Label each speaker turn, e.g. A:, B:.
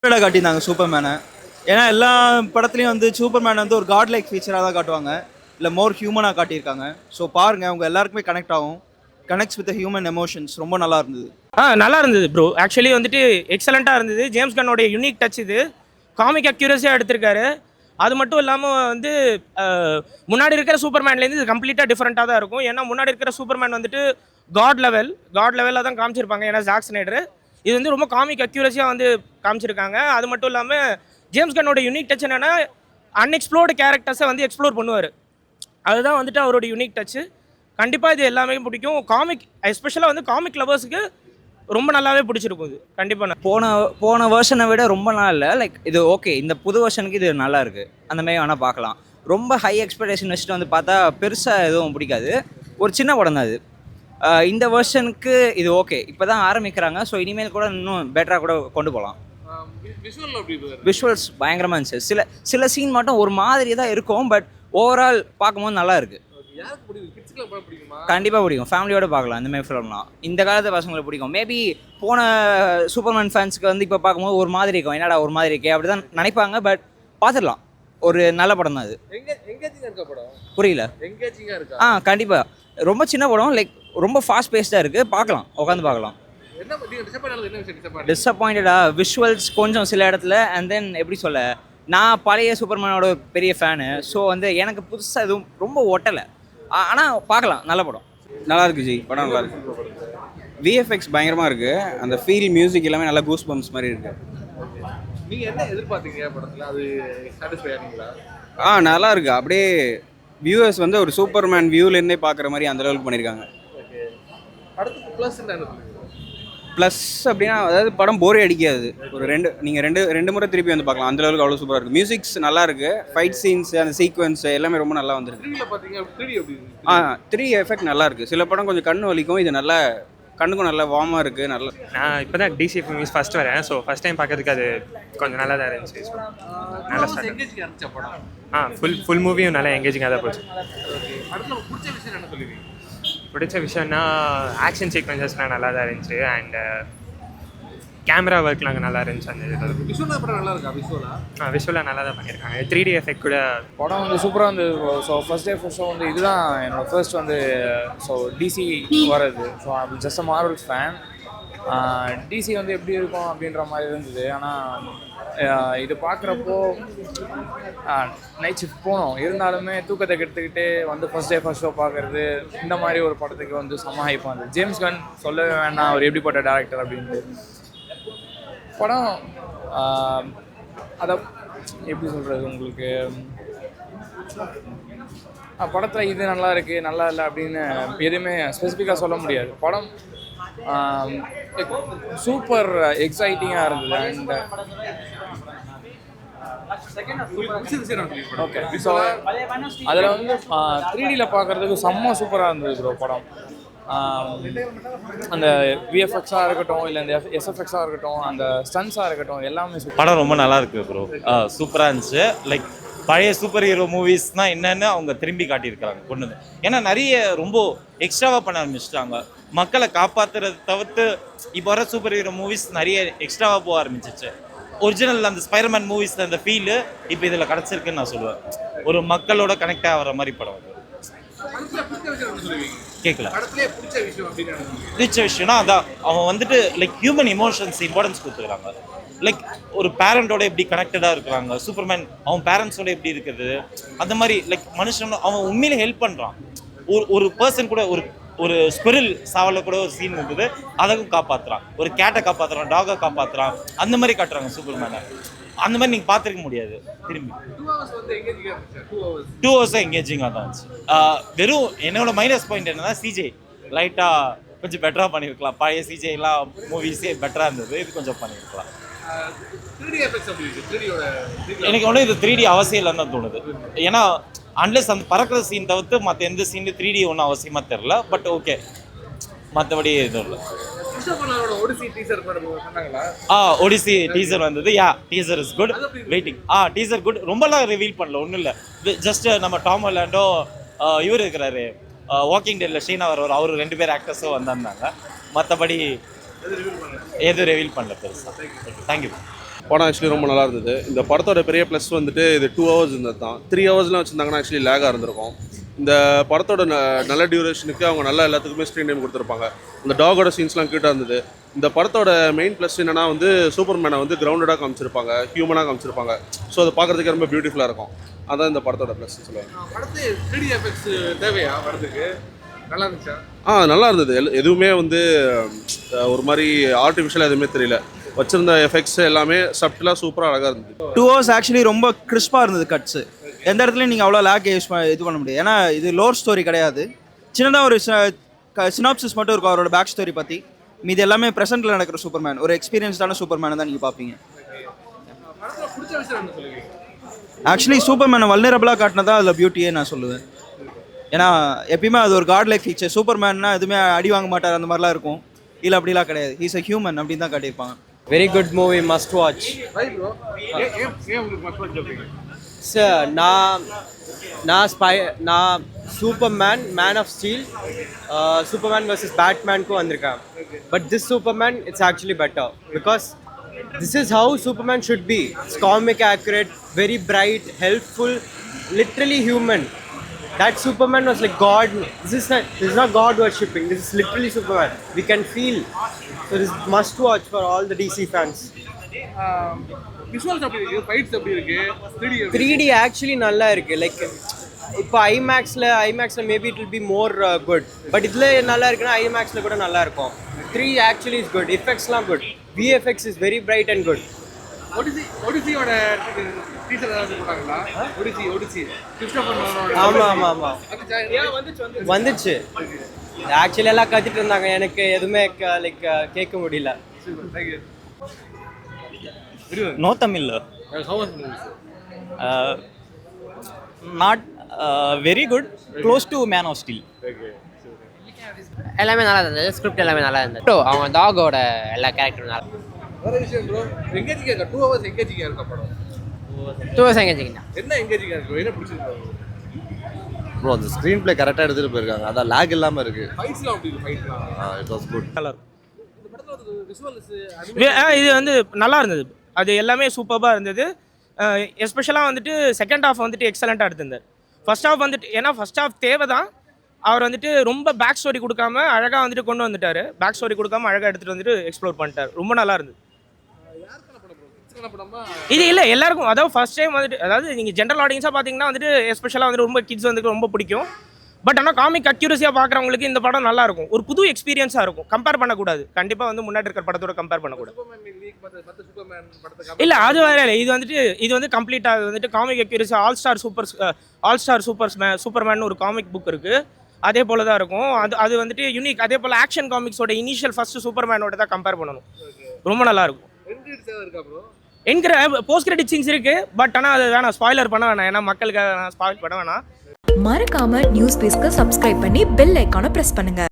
A: காட்டியிருந்தாங்க சூப்பர்மேனை. ஏன்னா எல்லா படத்துலையும் வந்து சூப்பர்மேன் வந்து ஒரு காட் லைக் ஃபீச்சராக தான் காட்டுவாங்க, இல்லை மோர் ஹியூமனாக காட்டியிருக்காங்க. ஸோ பாருங்கள், உங்கள் எல்லாருக்குமே கனெக்ட் ஆகும். Connects with human emotions. ரொம்ப நல்லா இருந்தது.
B: நல்லா இருந்தது ப்ரோ. ஆக்சுவலி வந்துட்டு எக்ஸலண்ட்டாக இருந்தது. ஜேம்ஸ் கன்னோடைய யூனிக் டச் இது. காமிக் அக்யூரஸியாக எடுத்திருக்காரு. அது மட்டும் இல்லாமல் வந்து முன்னாடி இருக்கிற சூப்பர்மேன்லேருந்து இது கம்ப்ளீட்டாக டிஃப்ரெண்ட்டாக தான் இருக்கும். ஏன்னா முன்னாடி இருக்கிற சூப்பர்மேன் வந்துட்டு காட் லெவலில் தான் காமிச்சிருப்பாங்க. ஏன்னா ஜாக் ஸ்னைடர் இது வந்து ரொம்ப காமிக் அக்யூரஸியாக வந்து காமிச்சிருக்காங்க. அது மட்டும் இல்லாமல் ஜேம்ஸ் கன்னோட யூனிக் டச் என்னென்னா அன்எக்ஸ்ப்ளோர்டு கேரக்டர்ஸை வந்து எக்ஸ்ப்ளோர் பண்ணுவார். அதுதான் வந்துட்டு அவரோட யூனிக் டச்சு. கண்டிப்பாக இது எல்லாமே பிடிக்கும். காமிக் எஸ்பெஷலாக வந்து காமிக் லவர்ஸுக்கு ரொம்ப நல்லாவே பிடிச்சிருக்கும் இது. கண்டிப்பாக
C: போன வெர்ஷனை விட ரொம்ப நாள் இல்லை, லைக் இது ஓகே. இந்த புது வெர்ஷனுக்கு இது நல்லா இருக்குது. அந்த மாதிரி வேணால் பார்க்கலாம். ரொம்ப ஹை எக்ஸ்பெக்டேஷன் வச்சுட்டு வந்து பார்த்தா பெருசாக எதுவும் பிடிக்காது. ஒரு சின்ன படம் தான் அது. இந்த வெர்ஷனுக்கு இது ஓகே. இப்போ தான் ஆரம்பிக்கிறாங்க. ஸோ இனிமேல் கூட இன்னும் பெட்டராக கூட கொண்டு போகலாம். விஷுவல்ஸ் பயங்கரமாக இருந்துச்சு. சில சீன் மட்டும் ஒரு மாதிரி தான் இருக்கும், பட் ஓவரால் பார்க்கும்போது நல்லா இருக்குது. கண்டிப்பாக பிடிக்கும். ஃபேமிலியோடு பார்க்கலாம் இந்த மாதிரி ஃபிலிம்லாம். இந்த காலத்து பசங்களுக்கு பிடிக்கும். மேபி போன சூப்பர்மேன் ஃபேன்ஸுக்கு வந்து இப்போ பார்க்கும்போது ஒரு மாதிரி இருக்கும், என்னடா ஒரு மாதிரி இருக்கே அப்படி தான் நினைப்பாங்க. பட் பார்த்துடலாம். ஒரு நல்ல படம் தான் அது. புரியல. கண்டிப்பாக ரொம்ப சின்ன படம், லைக் ரொம்ப ஃபாஸ்ட் பேஸ்டாக இருக்குது. பார்க்கலாம், உட்காந்து பார்க்கலாம். டிஸப்பாயிண்டடா விஷுவல்ஸ் கொஞ்சம் சில இடத்துல. அண்ட் தென் எப்படி சொல்ல, நான் பழைய சூப்பர்மேனோட பெரிய ஃபேனு. ஸோ வந்து எனக்கு புதுசாக எதுவும் ரொம்ப ஒட்டலை. ஆனால் பார்க்கலாம், நல்ல படம்.
D: நல்லா இருக்கு ஜி, படம் நல்லா இருக்கு. விஎஃப்எக்ஸ் பயங்கரமாக இருக்குது. அந்த ஃபீல், மியூசிக் எல்லாமே நல்லா கூஸ் பம்ப்ஸ் மாதிரி இருக்குது.
E: நீங்கள் என்ன எதிர்பார்த்தீங்க படத்தில்? அது சாட்டிஸ்ஃபை ஆனீங்களா?
D: நல்லா இருக்குது. அப்படியே வியூவர்ஸ் வந்து ஒரு சூப்பர்மேன் வியூலேருந்தே பார்க்குற மாதிரி அந்த அளவுக்கு பண்ணியிருக்காங்க.
E: ஓகே, அடுத்து ப்ளஸ் என்ன?
D: ப்ளஸ் அப்படின்னா, அதாவது படம் போரே அடிக்காது. ஒரு ரெண்டு முறை திருப்பி வந்து பார்க்கலாம். அந்த அளவுக்கு அவ்வளோ சூப்பராக இருக்குது. மியூசிக்ஸ் நல்லா இருக்குது. ஃபைட் சீன்ஸ், அந்த சீக்வன்ஸ் எல்லாமே ரொம்ப நல்லா வந்துருக்கு. 3D எஃபெக்ட் நல்லா இருக்குது. சில படம் கொஞ்சம் கண்ணு வலிக்கும், இது நல்லா கண்ணுக்கும் நல்லா வார்மாக இருக்குது. நல்லா.
F: நான் இப்போ தான் டிசி மூவிஸ் ஃபஸ்ட் வரேன். ஸோ ஃபஸ்ட் டைம் பார்க்கறதுக்கு அது கொஞ்சம் நல்லா தான் இருந்துச்சு. நல்லா ஃபுல் மூவியும் நல்லா எங்கேஜிங்காக தான் போச்சு. பிடிச்ச விஷயம்னா ஆக்ஷன் சீக்வன்சஸ்லாம் நல்லா தான் இருந்துச்சு. அண்ட் கேமரா ஒர்க்லாம் அங்கே நல்லா இருந்துச்சு. அந்த இதில் விஷுவலாக நல்லா தான் பண்ணியிருக்காங்க. 3D எஃபெக்ட் கூட.
G: படம் வந்து சூப்பராக இருந்தது. ஸோ ஃபர்ஸ்ட் ஷோ வந்து இதுதான் என்னோடய ஃபர்ஸ்ட் வந்து ஸோ டிசி வர்றது. ஸோ அது ஜஸ்ட் மார்வல்ஸ் ஃபேன். டிசி வந்து எப்படி இருக்கும் அப்படின்ற மாதிரி இருந்தது. ஆனால் இது பார்க்குறப்போ நைட் ஷிஃப்ட் போனோம், இருந்தாலுமே தூக்கத்தை கெடுத்துக்கிட்டு வந்து ஃபர்ஸ்ட் ஷோ பார்க்குறது, இந்த மாதிரி ஒரு படத்துக்கு வந்து செம்ம ஹைப்பாக இருந்தது. ஜேம்ஸ் கன் சொல்லவே வேண்டாம், அவர் எப்படிப்பட்ட டேரக்டர் அப்படின்ட்டு. படம் அதை எப்படி சொல்கிறது உங்களுக்கு, படத்தில் இது நல்லா இருக்குது நல்லா இல்லை அப்படின்னு எதுவுமே ஸ்பெசிஃபிக்காக சொல்ல முடியாது. படம் சூப்பர் எக்ஸைட்டிங்காக இருந்தது. அண்ட் ஓகே, ஸோ அதில் வந்து 3Dயில் பார்க்குறதுக்கு செம்ம சூப்பராக இருந்தது ப்ரோ படம். அந்த விஎஃப்எக்ஸாக இருக்கட்டும், இல்லை இந்த எஸ்எஃப்எக்ஸாக இருக்கட்டும், அந்த ஸ்டன்ஸாக இருக்கட்டும், எல்லாமே
H: படம் ரொம்ப நல்லா இருக்குது ப்ரோ. சூப்பராக இருந்துச்சு. லைக் பழைய சூப்பர் ஹீரோ மூவிஸ்னால் என்னென்னு அவங்க திரும்பி காட்டியிருக்கிறாங்க கொண்டு வந்து. ஏன்னா நிறைய ரொம்ப எக்ஸ்ட்ராவாக பண்ண ஆரம்பிச்சிட்டாங்க. மக்களை காப்பாற்றுறத தவிர்த்து இப்போ வர சூப்பர் ஹீரோ மூவிஸ் நிறைய எக்ஸ்ட்ராவாக போக ஆரம்பிச்சிச்சு. ஒரிஜினல் அந்த ஸ்பைடர்மேன் மூவிஸில் அந்த ஃபீலு இப்போ இதில் கிடச்சிருக்குன்னு நான் சொல்லுவேன். ஒரு மக்களோட கனெக்ட் ஆகிற மாதிரி படம் அது. கேட்கல. பிடிச்ச விஷயம்னா அதான், அவன் வந்துட்டு லைக் ஹியூமன் எமோஷன்ஸ் இம்பார்ட்டன்ஸ் கொடுத்துக்கிறாங்க. லைக் ஒரு பேரண்டோட எப்படி கனெக்டடாக இருக்கிறாங்க, சூப்பர்மேன் அவன் பேரண்ட்ஸோட எப்படி இருக்குது, அந்த மாதிரி லைக் மனுஷன் அவன் உண்மையிலே ஹெல்ப் பண்ணுறான். ஒரு பர்சன் கூட ஒரு ஸ்பிரில் சாவலில் கூட ஒரு சீன் இருக்குது, அதையும் காப்பாற்றுறான். ஒரு கேட்டை காப்பாற்றுறான், டாகை காப்பாற்றுறான், அந்த மாதிரி காட்டுறாங்க சூப்பர்மேனை. அந்த மாதிரி நீங்கள் பார்த்துருக்க முடியாது திரும்பி. 2 hours எங்கேஜிங்காக தான் இருந்துச்சு. வெறும் என்னோட மைனஸ் பாயிண்ட் என்னன்னா சிஜே லைட்டாக கொஞ்சம் பெட்டராக பண்ணியிருக்கலாம். பழைய சிஜேலாம் மூவிஸே பெட்டராக இருந்தது, இது கொஞ்சம் பண்ணியிருக்கலாம். எனக்கு ஒன்றும் இது 3D அவசியம் இல்லைன்னு தான் தோணுது. ஏன்னா அன்லெஸ் அந்த பறக்கிற சீன் தவிர்த்து மற்ற எந்த சீன் 3D ஒன்றும் அவசியமாக தெரில. பட் ஓகே, மற்றபடி எதுவும் இல்லை. ஒடிசி டீசர் வந்தது. Teaser is good. Waiting. Teaser good. ரொம்பலாம் ரிவீல் பண்ணல, ஒன்றும் இல்லை. ஜஸ்ட் நம்ம டாம் ஹாலண்டோ இவர் இருக்கிறாரு வாக்கிங் டேல ஷீனா அவர் 2 பேர் ஆக்டர்ஸும் வந்திருந்தாங்க. மற்றபடி எதுவும் ரிவீல் பண்ணல பெருசாக. தேங்க்யூ.
I: படம் ஆக்சுவலி ரொம்ப நல்லா இருந்தது. இந்த படத்தோட பெரிய ப்ளஸ் வந்துட்டு இது 2 hours இருந்தது தான். 3 ஹவர்ஸ்லாம் வச்சுருந்தாங்கன்னா ஆக்சுவலி லேகாக இருந்திருக்கும். இந்த படத்தோட நல்ல டியூரேஷனுக்கு அவங்க நல்லா எல்லாத்துக்குமே ஸ்க்ரீன் டைம் கொடுத்துருப்பாங்க. இந்த டாகோட சீன்ஸ்லாம் க்யூட்டாக இருந்தது. இந்த படத்தோட மெயின் ப்ளஸ் என்னன்னா வந்து சூப்பர்மேனை வந்து கிரவுண்டடாக காமிச்சிருப்பாங்க, ஹியூமனாக காமிச்சிருப்பாங்க. ஸோ அதை பார்க்குறதுக்கு ரொம்ப பியூட்டிஃபுல்லாக இருக்கும். அதான் இந்த படத்தோட ப்ளஸ் சொல்லுவாங்க.
E: படத்து 3D எஃபெக்ட்ஸ் தேவையா படத்துக்கு? நல்லா இருந்துச்சா?
I: நல்லா இருந்தது. எதுவுமே வந்து ஒரு மாதிரி ஆர்டிஃபிஷியலாக எதுவுமே தெரியல. வச்சிருந்த எஃபெக்ட்ஸ் எல்லாமே சப்டிலாக சூப்பராக அழகாக இருந்தது.
A: 2 hours ஆக்சுவலி ரொம்ப கிறிஸ்பாக இருந்தது கட்ஸு. எந்த இடத்துலையும் நீங்கள் அவ்வளோ லேக் இது பண்ண முடியாது. ஏன்னா இது லோர் ஸ்டோரி கிடையாது. சின்னதாக ஒரு சினாப்சிஸ் மட்டும் இருக்கும் அவரோட பேக் ஸ்டோரி பற்றி. மீது எல்லாமே ப்ரெசென்ட்டில் நடக்கிற சூப்பர்மேன், ஒரு எக்ஸ்பீரியன்ஸ்டான சூப்பர்மேனை தான் நீங்கள் பார்ப்பீங்க.
E: படத்துல பிடிச்ச விஷயம் என்ன சொல்லுவீங்க?
A: ஆக்சுவலி சூப்பர்மேனை வல்னரபிளாக காட்டினதான் அதில் பியூட்டியே நான் சொல்லுவேன். ஏன்னா எப்பயுமே அது ஒரு காட் லைக் ஃபீச்சர். சூப்பர்மேன்னா எதுவுமே அடி வாங்க மாட்டார் அந்த மாதிரிலாம் இருக்கும். இல்லை அப்படிலாம் கிடையாது. ஹீஸ் அ ஹியூமன் அப்படின்னு தான் காட்டியிருப்பாங்க.
J: Very good movie, must watch.
E: Why bro? ஏன் உங்களுக்கு மஸ்ட் வாட்ச் சொல்றீங்க?
J: Sir, நான் superman, man of steel, superman vs பேட்மேனுக்கு வந்திருக்கேன். But this superman it's actually better because this is how Superman should be. It's comic accurate, very bright, helpful, literally human. That Superman was like God. This is not God worshipping. This is literally Superman. We can feel. So this must watch for all the DC fans.
E: Visuals எப்படி இருக்கு? Fights எப்படி இருக்கு?
J: 3D actually நல்லா இருக்கு. Like இப்போ ஐமேக்ஸில் maybe it will be more good. But இதில் நல்லா இருக்குன்னா ஐமேக்ஸில் கூட நல்லா இருக்கும். 3 ஆக்சுவலி இஸ் குட். எஃபெக்ட்ஸ்லாம் good. VFX is very bright and good.
E: ஒடிசியோட டீசர் ஏதாவது போட்டாங்களா? ஒடிசி கிறிஸ்டோபர் நோலனோட.
J: ஆமாம் வந்துச்சு. ஆக்சுவலி எல்லாம் கத்திட்டு இருந்தாங்க. எனக்கு எதுவுமே லைக் கேட்க முடியல.
C: No Tamil not very good, close to man of steel.
K: எல்லாமே நல்லா இருந்தது. ஸ்கிரிப்ட் எல்லாமே நல்லா இருந்தது. அவங்க டாகோட எல்லா கேரக்டரும் நல்லா.
E: வேற விஷயம் ப்ரோ, எங்கேஜிங்கா இருக்கா? 2 hours எங்கேஜிங்கா இருக்கா படம்?
K: 2 hours எங்கேஜிங்கா
E: என்ன எங்கேஜிங்கா இருக்கு? என்ன பிடிச்சிருக்கு
L: ப்ரோ? அந்த ஸ்க்ரீன் பிளே கரெக்டாக எடுத்துகிட்டு போயிருக்காங்க. அதான் லேக் இல்லாமல் இருக்குது.
E: ஃபைட்ஸ்லாம் எப்படி இருக்கு? ஃபைட்லாம்
L: இட் வாஸ் குட்.
B: நல்லா இருக்கும்.
E: இந்த படத்துல விஷுவல்ஸ்
B: இது வந்து நல்லா இருந்தது. அது எல்லாமே சூப்பராக இருந்தது. எஸ்பெஷலாக வந்துட்டு செகண்ட் ஹாஃப் வந்துட்டு எக்ஸலண்ட்டாக எடுத்திருந்தார். ஃபர்ஸ்ட் ஹாஃப் வந்துட்டு ஏன்னா ஃபர்ஸ்ட் ஹாஃப் தேவை தான். அவர் வந்துட்டு ரொம்ப பேக் ஸ்டோரி கொடுக்காம அழகாக வந்துட்டு கொண்டு வந்துட்டார். பேக் ஸ்டோரி கொடுக்காம அழகாக எடுத்துகிட்டு வந்துட்டு எக்ஸ்ப்ளோர் பண்ணிட்டார். ரொம்ப நல்லா இருந்தது. இது இல்லை எல்லாருக்கும், அதாவது ஃபர்ஸ்ட் டைம் வந்துட்டு, அதாவது நீங்கள் ஜென்ரல் ஆடியன்ஸாக பார்த்தீங்கன்னா வந்துட்டு எஸ்பெஷலாக வந்துட்டு ரொம்ப கிட்ஸ் வந்துட்டு ரொம்ப பிடிக்கும். பட் ஆனால் காமிக் அக்யூரஸியாக பார்க்குறவங்களுக்கு இந்த படம் நல்லா இருக்கும். ஒரு புது எக்ஸ்பீரியன்ஸாக இருக்கும். கம்பேர் பண்ணக்கூடாது. கண்டிப்பாக வந்து முன்னாடி இருக்கிற படத்தோட கம்பேர் பண்ணக்கூடாது. இல்லை அது வேற இல்லை. இது வந்து கம்ப்ளீட்டாக வந்துட்டு comic accuracy all star Superman ஒரு காமிக் புக் இருக்குது. அதே போல தான் இருக்கும். அது வந்துட்டு யூனிக். அதே போல் ஆக்ஷன் காமிக்ஸோட இனிஷியல் ஃபர்ஸ்ட் சூப்பர்மேனோட தான் கம்பேர் பண்ணணும். ரொம்ப நல்லா இருக்கும். என்கிற போஸ்ட் கிரெடிட் சீன்ஸ் இருக்கு. பட் ஆனால் அது வேணாம், ஸ்பாய்லர் பண்ண வேணாம். ஏன்னா மக்களுக்கு நான் ஸ்பாயில் பண்ண வேணாம்.
M: மறக்காம நியூஸ் பேஸ்க்கு சப்ஸ்கிரைப் பண்ணி பெல் ஐகானை பிரஸ் பண்ணுங்க.